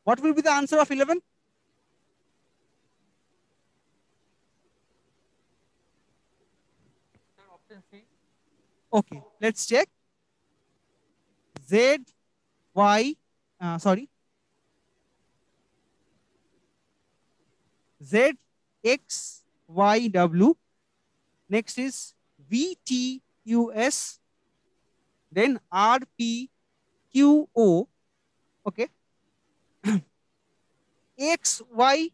What will be the answer of 11? Option C. Okay, let's check. Z, Y, sorry. Z, X, Y, W. Next is V, T, U, S. Then R, P, Q, O. Okay. X, Y,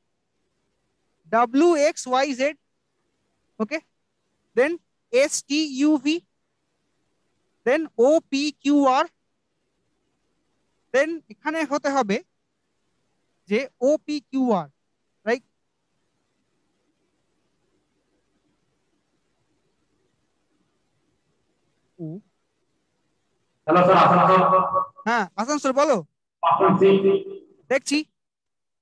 W, X, Y, Z. Okay. Then S, T, U, V. Then O, P, Q, R. Then এখানে হতে হবে যে O, P, Q, R. Right? Hello sir, Asansol. হ্যাঁ, আসানসোল বলো। দেখছি।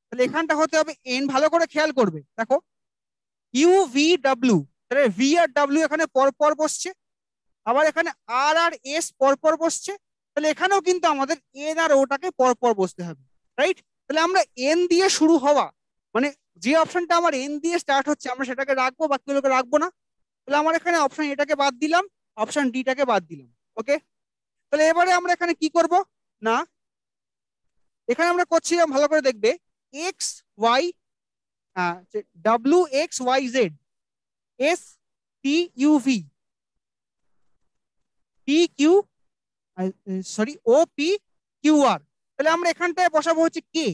তাহলে এখানটা হতে হবে এন, ভালো করে খেয়াল করবে। দেখো ইউ, ভি, ডাব্লিউ, তাহলে ভি আর ডাব্লিউ এখানে পরপর বসছে, আবার এখানে আর আর এস পরপর বসছে। তাহলে এখানেও কিন্তু আমাদের এন আর ওটাকে পরপর বসতে হবে, রাইট? তাহলে আমরা এন দিয়ে শুরু হওয়া, মানে যে অপশনটা আমার এন দিয়ে স্টার্ট হচ্ছে আমরা সেটাকে রাখবো, বাকিগুলোকে রাখবো না। তাহলে আমার এখানে অপশন এটাকে বাদ দিলাম, অপশন ডিটাকে বাদ দিলাম। ওকে, তাহলে এবারে আমরা এখানে কি করব না, এখানে আমরা করছিলাম, ভালো করে দেখবে, X Y, W X Y Z, S T U V, P Q, sorry O P Q R. তাহলে আমরা এখানটায় বসাবো হচ্ছে কে,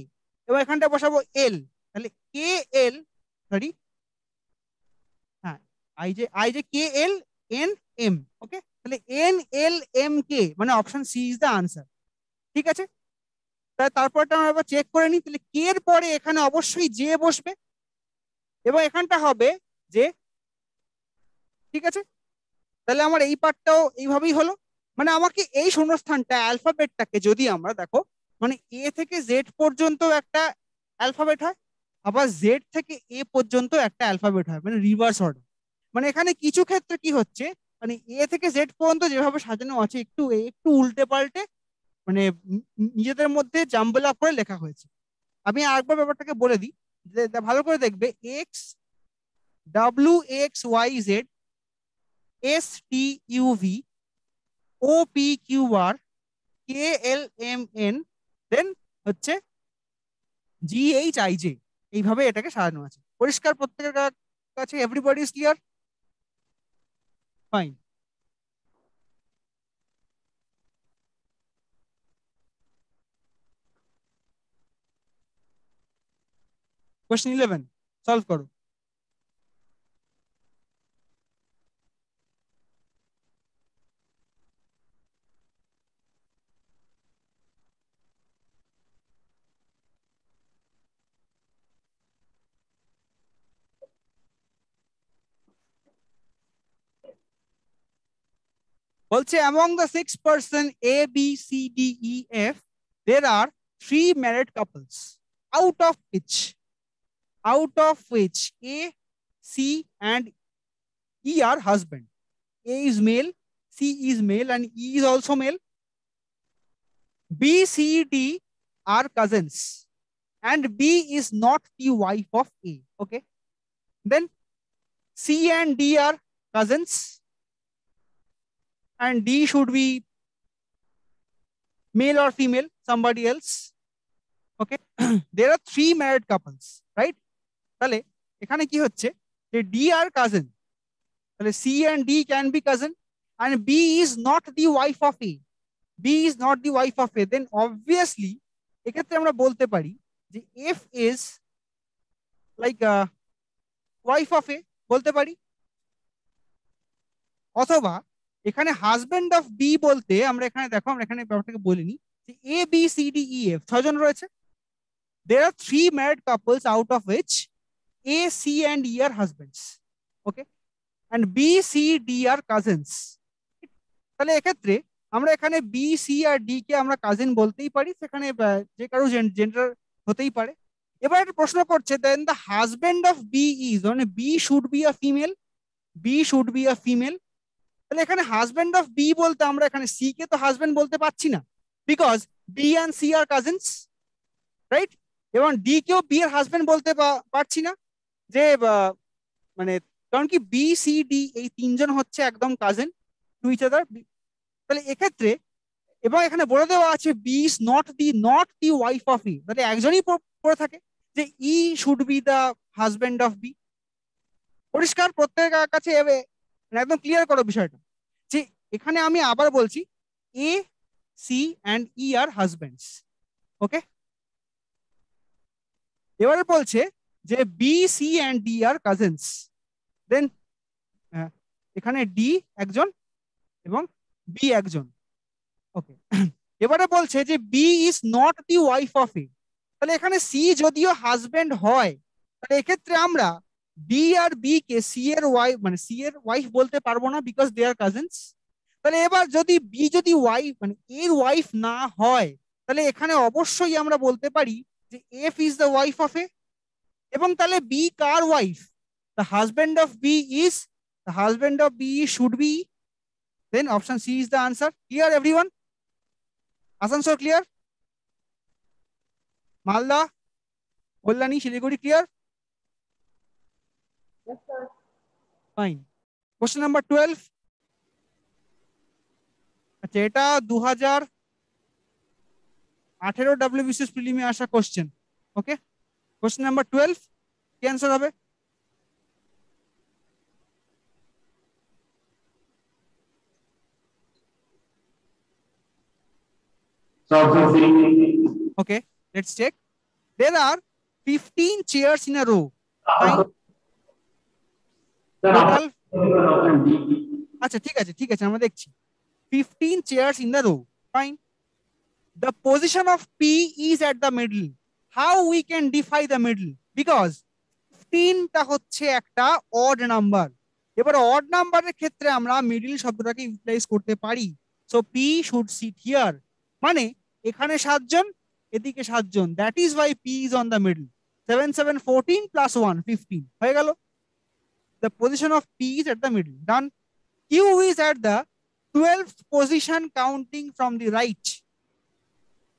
এবং এখানটায় বসাবো এল। তাহলে কে এল, সরি, হ্যাঁ, আই যে কে এল এন এম। ওকে, তাহলে এন এল এম কে, মানে option C is the answer. ঠিক আছে, তারপরটা আমরা এবার চেক করে নিই। তাহলে কে এর পরে এখানে অবশ্যই জে বসবে, এবং এখানটা হবে যে, ঠিক আছে। তাহলে আমার এই পার্টটাও এইভাবেই হলো, মানে আমাকে এই শূন্যস্থানটা অ্যালফাবেটটাকে যদি আমরা দেখো, মানে এ থেকে জেড পর্যন্ত একটা অ্যালফাবেট হয়, আবার জেড থেকে এ পর্যন্ত একটা অ্যালফাবেট হয়, মানে রিভার্স অর্ডার। মানে এখানে কিছু ক্ষেত্রে কি হচ্ছে, মানে এ থেকে জেড পর্যন্ত যেভাবে সাজানো আছে একটু একটু উল্টে পাল্টে, মানে নিজেদের মধ্যে জাম্বল আপ করে লেখা হয়েছে। আমি আরেকবার ব্যাপারটাকে বলে দিই, ভালো করে দেখবে, X, W X Y Z, S T U V, O P Q R, K L M N, then হচ্ছে জি এইচ আই জে। এইভাবে এটাকে সাজানো আছে। পরিষ্কার প্রত্যেকের কাছে? Everybody is clear? Fine. Question 11 solve করো। বলছে among the 6 person A, B, C, D, E, F, there are 3 married couples, out of which A, C, and E are husband. A is male, C is male, and E is also male. B, C, D are cousins, and B is not the wife of A. Okay, then C and D are cousins, and D should be male or female, somebody else. Okay, there are 3 married couples, right? তাহলে এখানে কি হচ্ছে, যে D are cousin, তাহলে C and D can be cousin, and B is not the wife of A. B is not the wife of A. Then obviously এক্ষেত্রে আমরা বলতে পারি যে F is like wife of A বলতে পারি, অথবা এখানে হাজবেন্ড অফ বি বলতে আমরা এখানে দেখো, আমরা এখানে ব্যাপারটাকে বলিনি যে A B C D E F 6জন রয়েছে। there are 3 married couples, out of which A, C, and E are husbands. Okay, and B, C, D are cousins. তাহলে এক্ষেত্রে আমরা এখানে বি, সি আর ডি কে আমরা কাজিন বলতেই পারি, সেখানে যে কারো জেন্ডার হতেই পারে। এবার একটা প্রশ্ন করছে, then the husband of B is, মানে B should be a female, B should be a female. তাহলে এখানে হাজবেন্ড অফ বি বলতে আমরা এখানে সি কে তো হাজবেন্ড বলতে পারছি না, because B and C are cousins, right? এবং ডি কেও বি এর হাজবেন্ড বলতে পারছি না, যে মানে কারণ কি বি সি ডি এই তিনজন হচ্ছে একদম কাজিন টু ইচ আদার। তাহলে এক্ষেত্রে, এবং এখানে বলে দেওয়া আছে B is not the wife of E, তাহলে একজনই পড়ে থাকে, যে E should be the husband of B. পরিষ্কার প্রত্যেকের কাছে একদম ক্লিয়ার করো বিষয়টা, যে এখানে আমি আবার বলছি A C and E are husbands. Okay, এবারে বলছে যে B C and D are cousins, then এখানে ডি একজন এবং বি একজন। ওকে, এবারে বলছে যে B is not the wife of A, তাহলে এখানে সি যদিও হাজবেন্ড হয়, তাহলে এক্ষেত্রে আমরা ডি আর বি কে সি এর ওয়াইফ, মানে সি এর ওয়াইফ বলতে পারবো না, বিকজ দে আর কাজিনস। তাহলে এবার যদি বি যদি ওয়াইফ মানে এর ওয়াইফ না হয়, তাহলে এখানে অবশ্যই আমরা বলতে পারি যে F is the wife of A. এবং তাহলে বি কার wife? The husband of B is, the husband of B should be, then option C is the answer. Clear everyone? Asansol clear? Malda, Kalyani, Siliguri clear? Fine. Question number 12। আচ্ছা, এটা 2018 WBCS প্রিলিমে আসা question. ওকে, question number 12 কি answer হবে? Okay, let's check. There are 15 chairs in a row. Fine. Total. আচ্ছা, ঠিক আছে ঠিক আছে, আমরা দেখছি 15 chairs in the row. Fine. The position of P is at the middle. How we can define the middle? Because 15টা হচ্ছে একটা odd number. এবার odd নাম্বারের ক্ষেত্রে আমরা মিডল শব্দটাকে ইউটিলাইজ করতে পারি। So P should sit here, মানে এখানে 7জন, এদিকে 7জন, that is why P is on the middle. 7 7 14 plus 1 15 হয়ে গেল। The position of P is at the middle. Done. Q is at the 12th position counting from the right.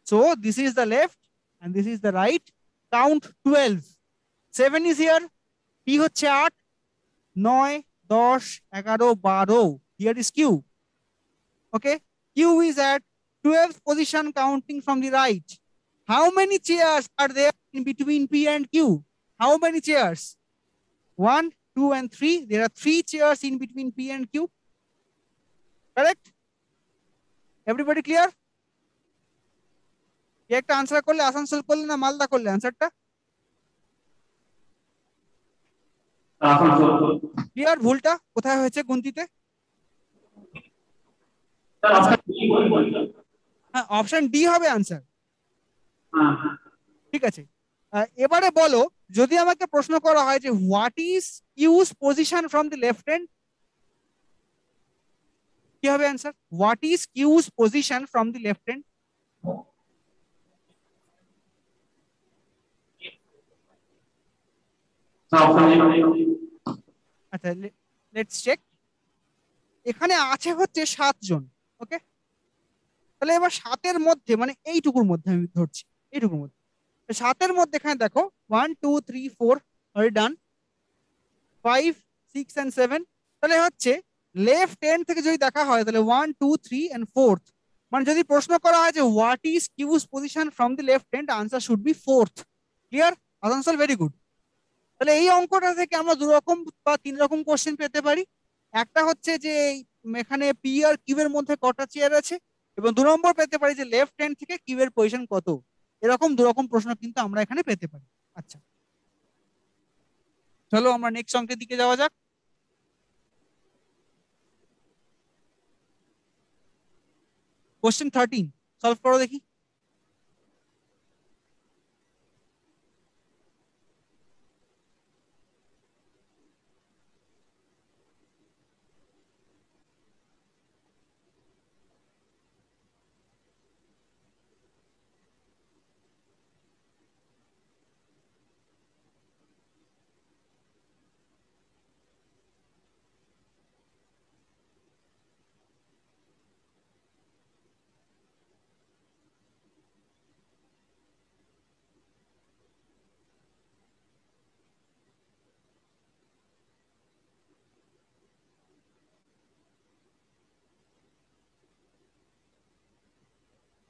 So this is the left and this is the right. Count 12. 7 is here. P হচ্ছে 8, 9, 10, 11, 12. Here is Q. Okay. Q is at 12th position counting from the right. How many chairs are there in between P and Q? How many chairs? 1, 2, and 3. There are 3 chairs in between P and Q. Correct? Everybody clear? একটা answer করলে, আসানসোল করলে না মালদা করলে আনসারটা? Clear? ভুলটা কোথায় হয়েছে গুনতিতে? হ্যাঁ, অপশন ডি হবে আনসার। ঠিক আছে, এবারে বলো, যদি আমাকে প্রশ্ন করা হয় যে what is Q's position from the left hand, কি হবে answer? What is Q's position from the left hand? আচ্ছা, লেটস চেক। এখানে আছে হচ্ছে 7জন। ওকে, তাহলে এবার 7-এর মধ্যে, মানে এইটুকুর মধ্যে আমি ধরছি, এইটুকুর মধ্যে 7-এর মধ্যে এখানে দেখো 1 2 3 4 অলরেডি ডান, 5 6 and 7। তাহলে হচ্ছে লেফট এন্ড থেকে যদি দেখা হয় তাহলে 1 2 3 and 4th, মানে যদি প্রশ্ন করা হয় যে what is Q's position from the left end, answer should be 4th। Clear? Asansol, very good. তাহলে এই অঙ্কটা থেকে আমরা 2 রকম বা 3 রকম কোশ্চেন পেতে পারি। একটা হচ্ছে যে এখানে পি আর কিউ এর মধ্যে কটা চেয়ার আছে, এবং 2 নম্বর পেতে পারি যে লেফট হ্যান্ড থেকে কিউ এর পজিশন কত। এরকম 2 রকম প্রশ্ন কিন্তু আমরা এখানে পেতে পারি। আচ্ছা, চলো আমরা নেক্সট অঙ্কের দিকে যাওয়া যাক। কোশ্চেন 13 সলভ করো দেখি।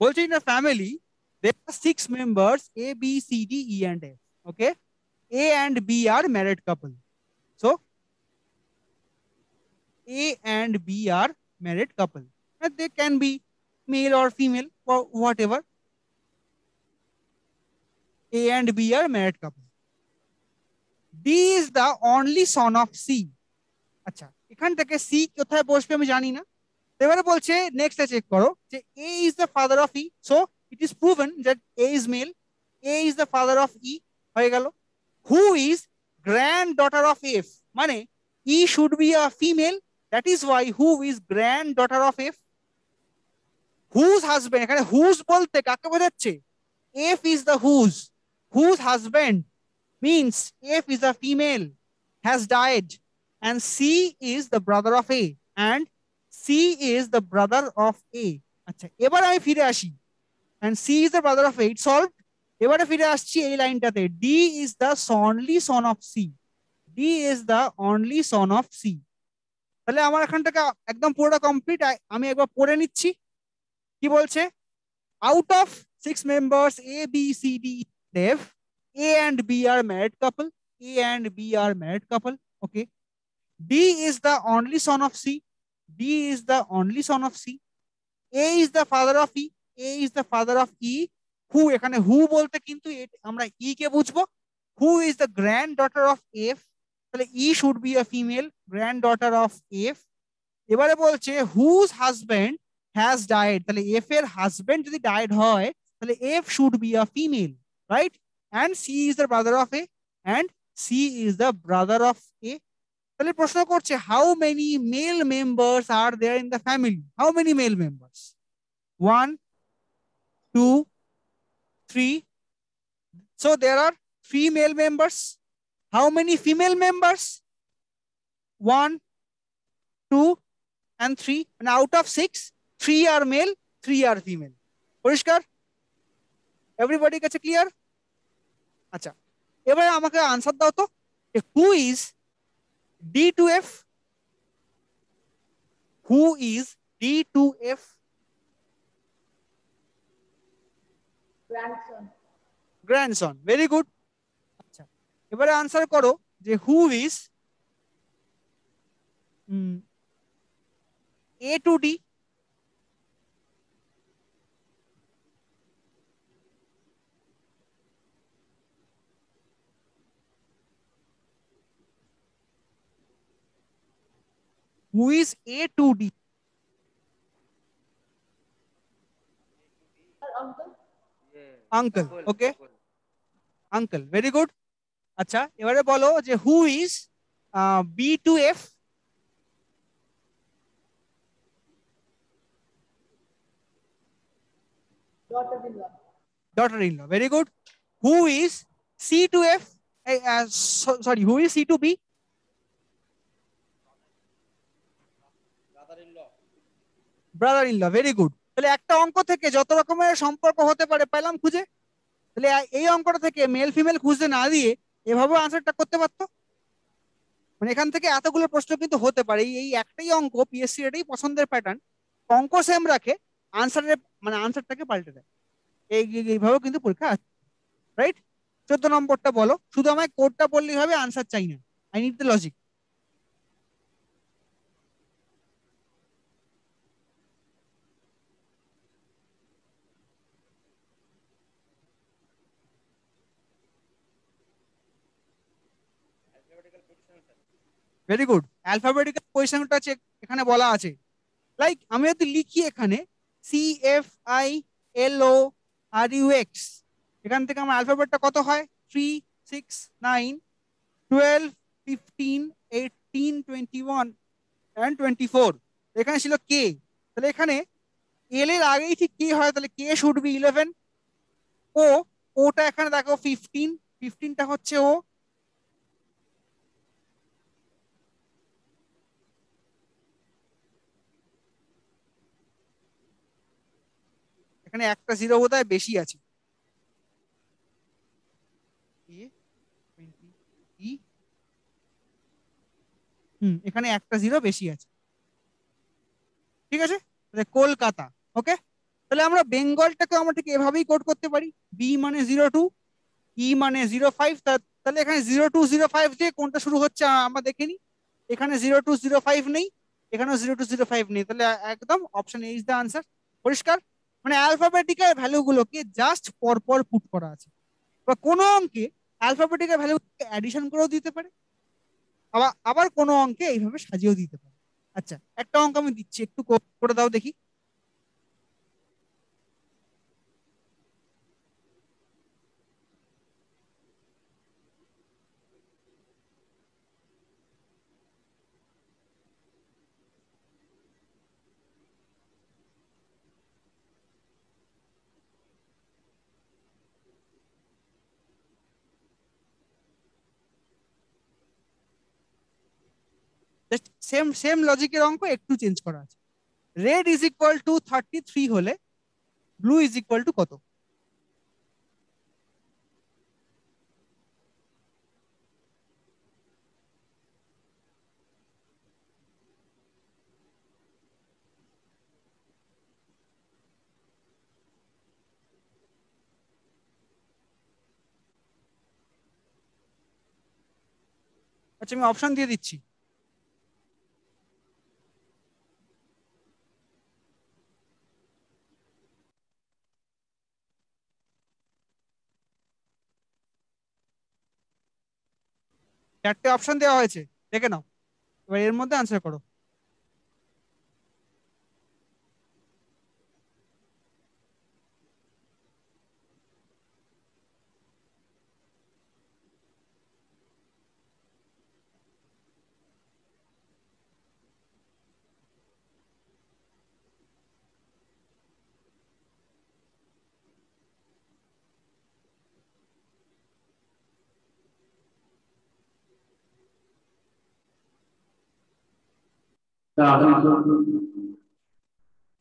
বলছে in a family there are 6 members A B C D E and F. Okay, A and B are married couple. So A and B are married couple, and they can be male or female or whatever. A and B are married couple. D is the only son of C. আচ্ছা, এখান থেকে C কোথায় বসবে আমি জানি না। এবারে বলছে নেক্সট চেক করো যে A is the father of E, so it is proven that A is male, A is the father of E হয়ে গেল। Who is granddaughter of F, মানে E should be a female, that is why who is granddaughter of F. Whose husband, এখানে whose বলতে কাকে বোঝাচ্ছে? F is the whose, whose husband means F is a female, has died, and C is the brother of A, and C is the brother of A. আচ্ছা, এবার আমি ফিরে আসি, and C is the brother of A, it's solved. এবারে ফিরে আসছি এই লাইনটাতে, D is the only son of C, D is the only son of C। তাহলে আমার এখানটাকে একদম পুরোটা কমপ্লিট। আমি একবার পড়ে নিচ্ছি কি বলছে। Out of 6 members A B C D F, A and B are married couple. A and B are married couple. Okay. D is the only son of C. D is the only son of C. A is the father of E. A is the father of E. Who এখানে who বলতে কিন্তু আমরা E কে বুঝবো। Who is the granddaughter of F? তাহলে E should be a female, granddaughter of F. এবারে বলছে whose husband has died, তাহলে F এর হাজবেন্ড যদি ডাইড হয় তাহলে F should be a female, right? And C is the brother of A, and C is the brother of A. তাহলে প্রশ্ন করছে how many male members are there in the family? How many male members? 1 2 3, so there are 3 male members. How many female members? 1 2 and 3, and out of 6, 3 are male, 3 are female. পরিষ্কার? Everybody কাছে clear? আচ্ছা, এবারে আমাকে answer দাও তো, who is D to F? Who is D to F? Grandson, very good. আচ্ছা, এবারে answer করো যে who is A to D? Who is A to D? Uncle. Okay. Uncle. Very good. আচ্ছা, এবারে বলো যে who is B to F? Daughter-in-law. Very good. Who is C to F? Sorry, who is C to B? Brother-in-law. Very good. তাহলে একটা অঙ্ক থেকে যত রকমের সম্পর্ক হতে পারে পেলাম খুঁজে। তাহলে এই অঙ্কটা থেকে মেল ফিমেল খুঁজতে না দিয়ে এভাবে আনসারটা করতে পারতো। মানে এখান থেকে এতগুলো প্রশ্ন কিন্তু হতে পারে। এই একটাই অঙ্ক পিএসসি এটাই পছন্দের প্যাটার্ন, অঙ্ক সেম রাখে, আনসারের মানে আনসারটাকে পাল্টে দেয়। এইভাবেও কিন্তু পরীক্ষা আছে, রাইট? 14 নম্বরটা বলো, শুধু আমায় কোডটা বললেই হবে, আনসার চাই না, I need the logic. Very good. Alphabetical পজিশনটা এখানে বলা আছে, লাইক আমি যদি লিখি এখানে CFILORUX, এখান থেকে আমার অ্যালফাবেটটা কত হয়? 3 6 9 12 15 18 21 and 24। এখানে ছিল কে, তাহলে এখানে এল এর আগেই ঠিক কি হয়, তাহলে কে শুড বি 11। ও, ওটা এখানে দেখো 15, 15টা হচ্ছে ও। এখানে একটা জিরো বোধহয় বেশি আছে। এখানে একটা জিরো বেশি আছে, ঠিক আছে? তাহলে কলকাতা। ওকে, তাহলে আমরা বেঙ্গলটাকে আমরা ঠিক এভাবেই কোড করতে পারি, বি মানে 02, ই মানে 05। তাহলে এখানে 0205 দিয়ে কোনটা শুরু হচ্ছে আমরা দেখে নিই। এখানে 0205 নেই, এখানেও 0205 নেই, তাহলে একদম option A is the answer. পরিষ্কার? মানে অ্যালফাবেটিক্যাল ভ্যালুগুলোকে জাস্ট পরপর পুট করা আছে। বা কোনো অঙ্কে অ্যালফাবেটিক্যাল ভ্যালু অ্যাডিশন করেও দিতে পারে, আবার আবার কোনো অঙ্কে এইভাবে সাজিয়েও দিতে পারে। আচ্ছা, একটা অঙ্ক আমি দিচ্ছি, একটু করে দাও দেখি। জাস্ট সেম সেম লজিকের অঙ্ক, একটু চেঞ্জ করা আছে। রেড ইজ ইকুয়াল টু 33 হলে ব্লু ইজ ইকুয়াল টু কত? আচ্ছা, আমি অপশন দিয়ে দিচ্ছি। চারটে অপশন দেওয়া হয়েছে, দেখে নাও, এবার এর মধ্যে আনসার করো।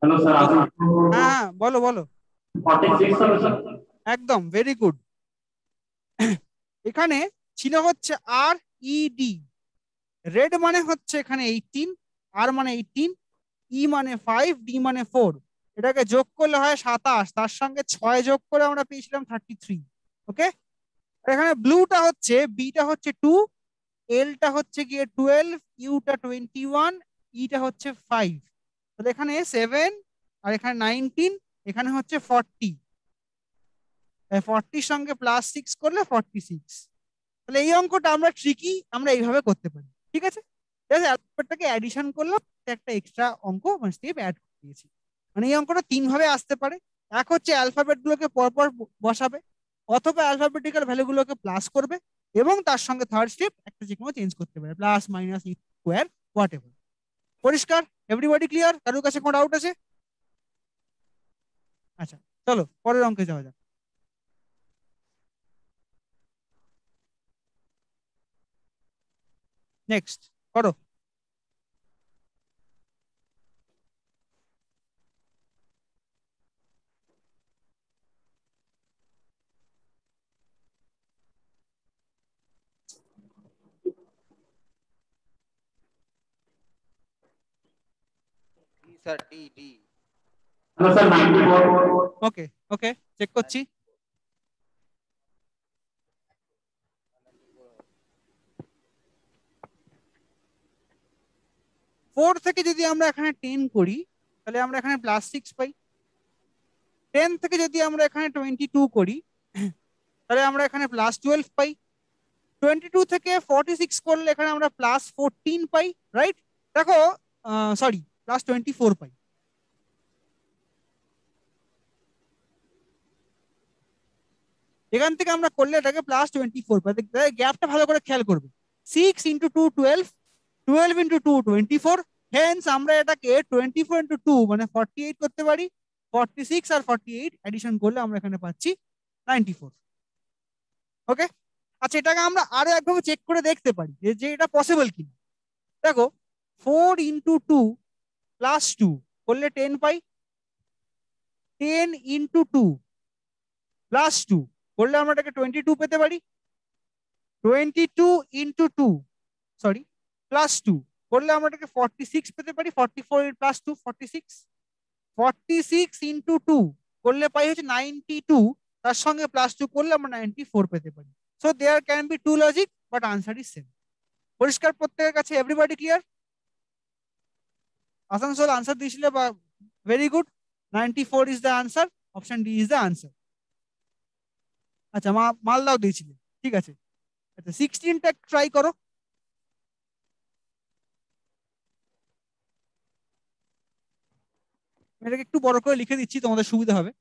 हेलो सर, বলো। आपको হ্যাঁ হ্যাঁ, বলো বলো। 46 হবে স্যার। একদম ভেরি গুড। এখানে ছিল হচ্ছে আর ই ডি। রেড মানে হচ্ছে এখানে 18, আর মানে 18, ই মানে 5, ডি মানে 4। এটাকে যোগ করলে হয় 27, তার সঙ্গে 6 যোগ করে আমরা পেয়েছিলাম 33। ওকে। এখানে ব্লুটা হচ্ছে, বিটা হচ্ছে 2, এলটা হচ্ছে গিয়ে 12, ইউটা 21, ইটা হচ্ছে 5। তাহলে এখানে 7, আর এখানে 19, এখানে হচ্ছে 40। 40 সঙ্গে +6 করলে 46। তাহলে এই অঙ্কটা আমরা ট্রিকি আমরা এইভাবে করতে পারি। ঠিক আছে, অ্যালফাবেটটাকে অ্যাডিশন করলাম, একটা এক্সট্রা অঙ্ক মানে স্টেপ অ্যাড করে দিয়েছি। মানে এই অঙ্কটা তিন ভাবে আসতে পারে। এক হচ্ছে অ্যালফাবেট গুলোকে পরপর বসাবে, অথবা অ্যালফাবেটিক্যাল ভ্যালু গুলোকে প্লাস করবে, এবং তার সঙ্গে থার্ড স্টেপ একটা যে কোনো চেঞ্জ করতে পারে, plus minus square whatever. পরিষ্কার? Everybody clear? কারোর কাছে কোনো ডাউট আছে? আচ্ছা, চলো পরের অঙ্কে যাওয়া যাক। নেক্সট করো। डी। Hello sir, 94। ওকে ওকে, চেক করছি। 4 থেকে যদি আমরা এখানে 10 করি, তাহলে আমরা এখানে +6 পাই। 10 থেকে যদি আমরা এখানে 22 করি, তাহলে আমরা এখানে +12 পাই। 22 থেকে 46 করলে এখানে আমরা +14 পাই। রাইট? দেখো, সরি, +24 পাই। এখান থেকে আমরা করলে এটাকে +24 পাই। গ্যাপটা ভালো করে খেয়াল করবে। 6 × 2 12, 12 × 2 24। হেন্স আমরা এটাকে 24 × 2 মানে 48 করতে পারি। 46 আর 48 অ্যাডিশন করলে আমরা এখানে পাচ্ছি 94। ওকে। আচ্ছা, এটাকে আমরা আরো একভাবে চেক করে দেখতে পারি যে এটা পসিবল কিনা। দেখো, 4 × 2 +2 করলে 10 পাই। 10 × 2 +2 করলে আমরা এটাকে 22 পেতে পারি। 22 × 2, সরি, +2 করলে আমরা এটাকে 46 পেতে পারি। 44 + 2 46। 46 ইন্টু 2 করলে পাই হচ্ছে 92, তার সঙ্গে +2 করলে আমরা 94 পেতে পারি। So there can be two logic, but answer is same. পরিষ্কার প্রত্যেকের কাছে? Everybody clear? আসানসোল আনসার দিয়েছিলে বা? Very good, 94 is the answer, option D is the answer. আচ্ছা, মালদাও দিয়েছিলে, ঠিক আছে। আচ্ছা, 16টা ট্রাই করো। এটাকে একটু বড় করে লিখে দিচ্ছি, তোমাদের সুবিধা হবে।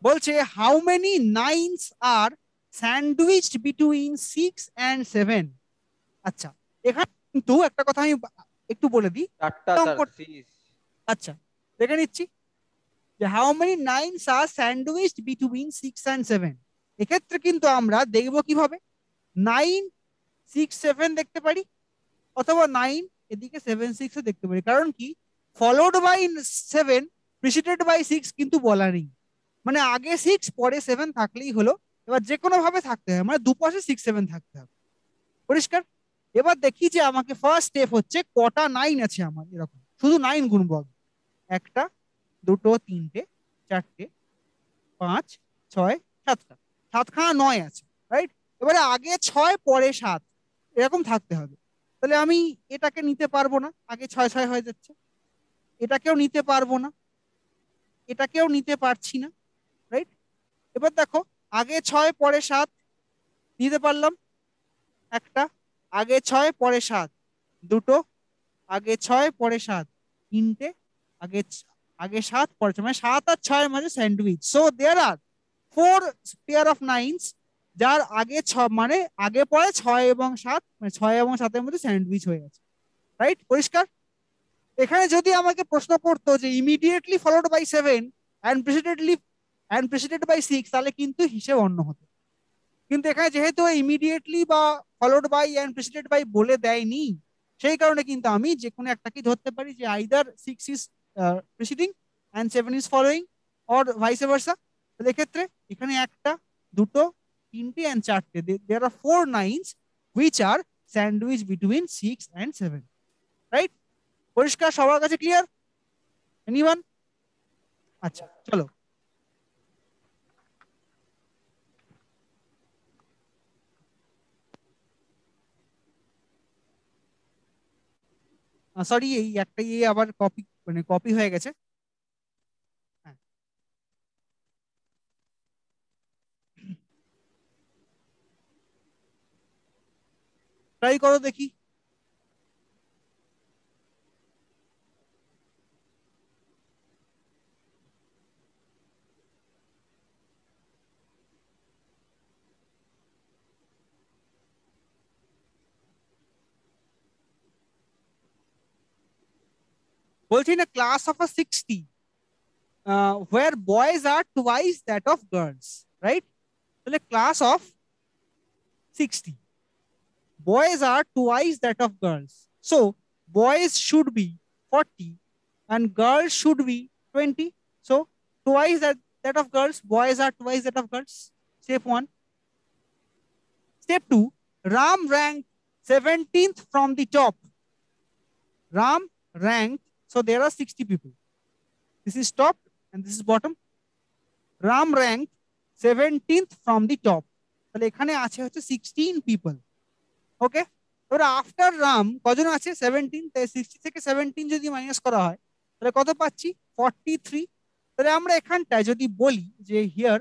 বলছে how many nines are sandwiched between 6 and 7। আচ্ছা, এখানে কিন্তু একটা কথা আমি একটু বলে দিই। আচ্ছা, দেখে নিচ্ছি যে how many nines are sandwiched between 6 and 7। এক্ষেত্রে কিন্তু আমরা দেখবো কিভাবে, 9 6 7 দেখতে পারি, অথবা 9 এদিকে 7 6 দেখতে পারি। কারণ কি, ফলোড বাই 7 প্রিসিডেড বাই 6 কিন্তু বলা নেই, মানে আগে 6 পরে 7 থাকলেই হলো। এবার যে কোনো ভাবে থাকতে হবে, মানে দুপাশে 6 7 থাকতে হবে। পরিষ্কার? এবার দেখি যে আমাকে ফার্স্ট স্টেপ হচ্ছে কটা 9 আছে আমার, এরকম শুধু 9 গুনবো আগে। একটা, দুটো, তিনটে, চারটে, 5 6 7টা, 7খানা 9 আছে, রাইট? এবারে আগে 6 পরে 7 এরকম থাকতে হবে। তাহলে আমি এটাকে নিতে পারবো না, আগে 6 6 হয়ে যাচ্ছে। এটাকেও নিতে পারবো না, এটাকেও নিতে পারছি না, রাইট? এবার দেখো, আগে 6 পরে 7 নিতে পারলাম একটা, আগে 6 পরে 7 দুটো, আগে 6 পরে 7 তিনটে, আগে আগে 7 পরে 6, মানে 7 আর 6 মাঝে sandwich. So there are 4 pair of nines, যার আগে 6 মানে আগে পরে 6 এবং 7, মানে 6 এবং 7-এর মধ্যে স্যান্ডউইচ হয়ে গেছে, রাইট? পরিষ্কার? এখানে যদি আমাকে প্রশ্ন করতো যে immediately followed by 7 and preceded by 6, তাহলে কিন্তু হিসেব অন্য হতো। কিন্তু এখানে যেহেতু ইমিডিয়েটলি বা followed by and preceded by বলে দেয়নি, সেই কারণে কিন্তু আমি যে কোনো একটাকে ধরতে পারি, যে either 6 is preceding and 7 is following, or vice versa. তাহলে এক্ষেত্রে এখানে একটা, দুটো, তিনটে অ্যান্ড চারটে, দেয়ার are 4 nines which are sandwich between 6 and 7, right? পরিষ্কার? সবার কাছে ক্লিয়ার? এনিওয়ান? আচ্ছা, চলো। সরি, এই একটা আবার কপি, মানে কপি হয়ে গেছে। হ্যাঁ, ট্রাই করো দেখি। বলছি না, class of a 60 where boys are twice that of girls, right? তাহলে class of 60, boys are twice that of girls, so boys should be 40 and girls should be 20. So twice that of girls, boys are twice that of girls. Step 1. Step 2, Ram ranked 17th from the top. Ram ranked, so there are 60 people. This is top and this is bottom. Ram ranked 17th from the top. তাহলে এখানে আছে হচ্ছে 16 people. ওকে, এবার after Ram কজন আছে? 17। তাই 60 থেকে 17 যদি মাইনাস করা হয়, তাহলে কত পাচ্ছি? 43। তাহলে আমরা এখানটায় যদি বলি যে হিয়ার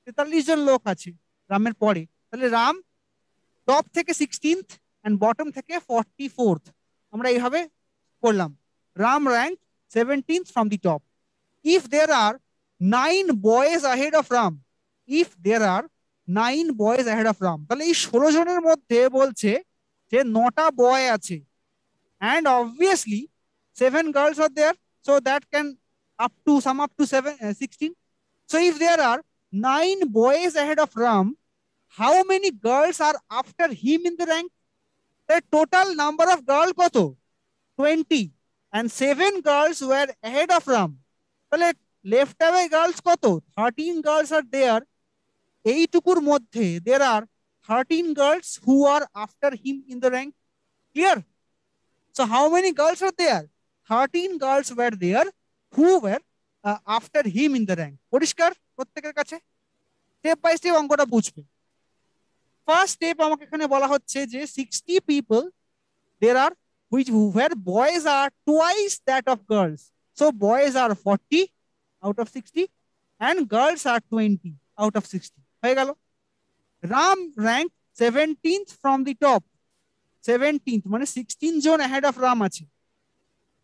43 জন লোক আছে রামের পরে, তাহলে রাম টপ থেকে 16th and বটম থেকে 44th। আমরা এইভাবে করলাম, Ram rank 17th from the top. If there are 9 boys ahead of Ram, if there are 9 boys ahead of Ram, তাহলে এই 16 জনের মধ্যে বলছে যে 9টা বয় আছে, and obviously 7 girls are there, so that can sum up to 16. So if there are 9 boys ahead of Ram, how many girls are after him in the rank? The total number of girl কত? 20 and 7 girls were ahead of Ram. তাহলে left away girls কত? 13 girls are there. এইটুকুর মধ্যে there are 13 girls who are after him in the rank. Clear? So how many girls are there? 13 girls were there who were after him in the rank. পরিষ্কার প্রত্যেকের কাছে? Step by step অঙ্কটা বুঝবে। First step আমাকে এখানে বলা হচ্ছে যে 60 people there are where boys are twice that of girls. So boys are 40 out of 60 and girls are 20 out of 60. হয়ে গেল। Ram ranked 17th from the top. 17th মানে 16 জন ahead of Ram আছে।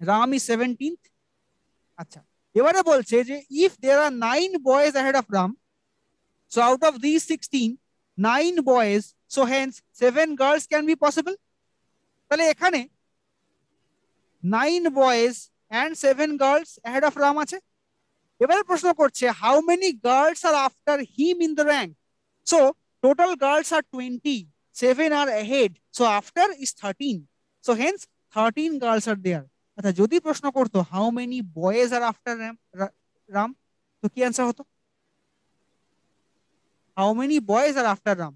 Ram is 17th. আচ্ছা, এবারে বলছে যে if there are 9 boys ahead of Ram, so out of these 16, 9 boys, so hence 7 girls can be possible. তাহলে এখানে 9 boys and 7 girls ahead of Ram আছে। এবারে প্রশ্ন করছে how many girls are after him in the rank. So total girls are 20, 7 are ahead, so after is 13, so hence 13 girls are there. আচ্ছা, যদি প্রশ্ন করতো how many boys are after Ram, তো কি অ্যান্সার হতো? how many boys are after Ram?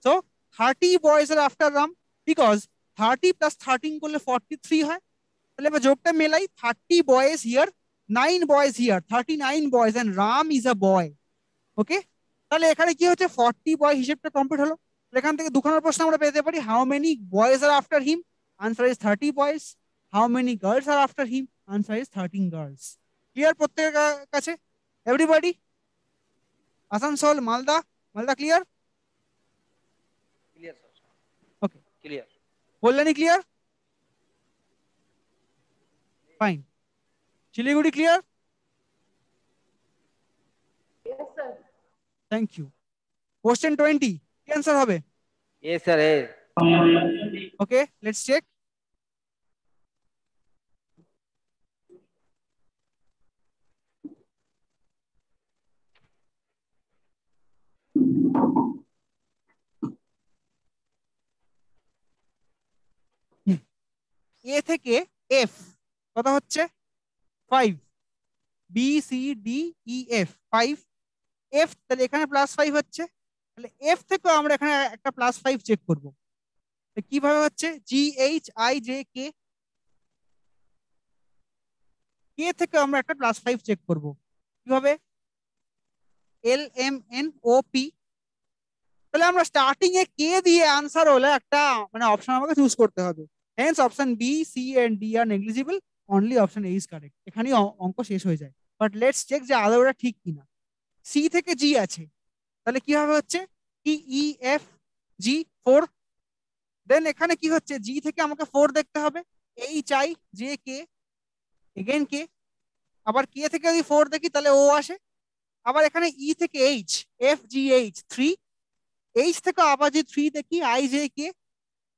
So 30 boys are after Ram because 30 plus 13 করলে 43 হয়। তাহলে আমরা যোগটা মেলাই, 30 boys here, 9 boys here, 39 boys and Ram is a boy. ওকে, তাহলে এখানে কি হচ্ছে 40 বয় হিসেবটা কমপ্লিট হলো। এখান থেকে দুখানার প্রশ্ন আমরা পেতে পারি how many boys are after him, answer is 30 boys. How many girls are after him, answer is 13 girls. Clear প্রত্যেকের কাছে? Everybody? Asansol, Malda, Malda clear? Clear sir. Okay, clear. Kalyani clear? Fine. Siliguri clear? Yes, sir. Thank you. Question 20 কি answer হবে? Yes, sir. Okay, let's check. A থেকে F কত হচ্ছে? 5। B C D E F 5। F তাহলে এখানে +5 হচ্ছে, তাহলে এফ থেকে আমরা এখানে একটা +5 চেক করব। কিভাবে হচ্ছে? G H I J K, K থেকে আমরা একটা +5 চেক করব। কিভাবে? L M N O P. তাহলে আমরা স্টার্টিং এ কে দিয়ে আনসার হলে একটা মানে অপশন আমাকে চুজ করতে হবে। Hence option B C and D are negligible, only option A is correct. এখানেই অঙ্ক শেষ হয়ে যায়। বাট লেটস চেক যে আদৌ ওটা ঠিক কিনা। সি থেকে জি আছে, তাহলে কিভাবে হচ্ছে? ই ই এফ জি 4। দেন এখানে কি হচ্ছে? জি থেকে আমাকে 4 দেখতে হবে, H I J K, again K, আবার কে থেকে যদি 4 দেখি তাহলে ও আসে। আবার এখানে ই থেকে H, F G H 3, H থেকে আবার যদি 3 দেখি আই জে কে,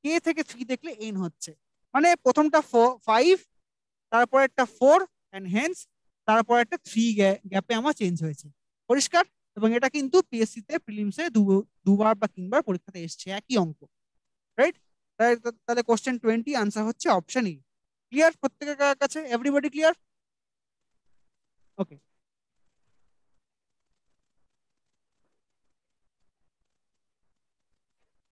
কে থেকে 3 দেখলে এন হচ্ছে। মানে প্রথমটা 5, তারপর একটা 4 এন্ড হেন্স তারপর একটা 3 গ্যাপে আমার চেঞ্জ হয়েছে। পরিষ্কার? এবং এটা কিন্তু পিএসসি তে প্রিলিমসে দুবার বা তিনবার পরীক্ষাতে এসেছে একই অঙ্ক, রাইট? তাহলে কোশ্চেন 20 আনসার হচ্ছে অপশন ই। ক্লিয়ার প্রত্যেকের কাছে? Everybody clear? ওকে,